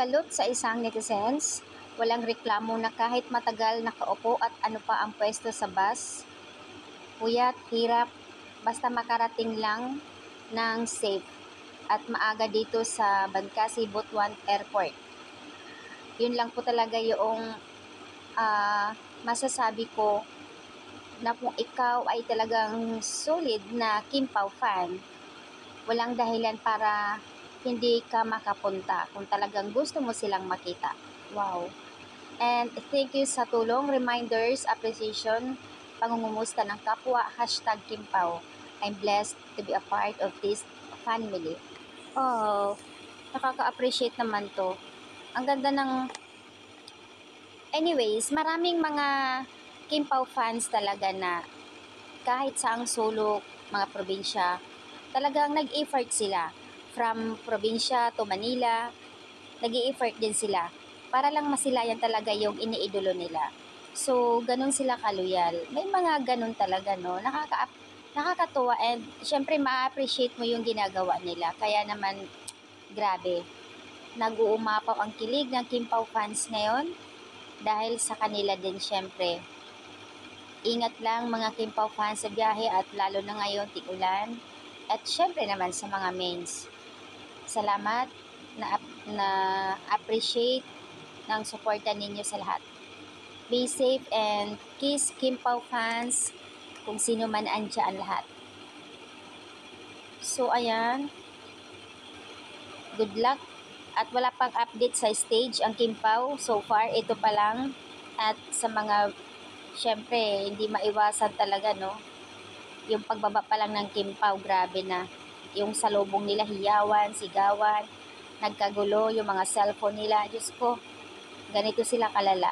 Salute sa isang netizens, walang reklamo na kahit matagal nakaupo at ano pa ang pwesto sa bus, puyat, hirap, basta makarating lang ng safe at maaga dito sa Bangkasi Butuan Airport. Yun lang po talaga yung masasabi ko na kung ikaw ay talagang solid na Kim Pao fan, walang dahilan para hindi ka makapunta kung talagang gusto mo silang makita. Wow! And thank you sa tulong, reminders, appreciation, pangungumusta ng kapwa, #KimPao. I'm blessed to be a part of this family. Oh, nakaka-appreciate naman to. Ang ganda ng... Anyways, maraming mga Kimpao fans talaga na kahit saang sulok, mga probinsya, talagang nag-effort sila. From probinsya to Manila, nag-i-effort din sila para lang masilayan talaga yung iniidolo nila. So, ganun sila kaluyal. May mga ganun talaga, no? Nakakatuwa and syempre ma-appreciate mo yung ginagawa nila. Kaya naman, grabe. Nag-uumapaw ang kilig ng Kimpao fans ngayon dahil sa kanila din syempre. Ingat lang mga Kimpao fans sa biyahe at lalo na ngayon tigulan. At syempre naman sa mga mains. Salamat na appreciate ng suporta ninyo sa lahat. Be safe and kiss Kimpao fans kung sino man andyan lahat. So ayan, good luck at wala pang update sa stage ang Kimpao. So far, ito pa lang at sa mga syempre hindi maiwasan talaga, no? Yung pagbaba pa lang ng Kimpao, grabe na. Yung salubong nila, hiyawan, sigawan, nagkagulo, yung mga cellphone nila. Diyos ko, ganito sila kalala.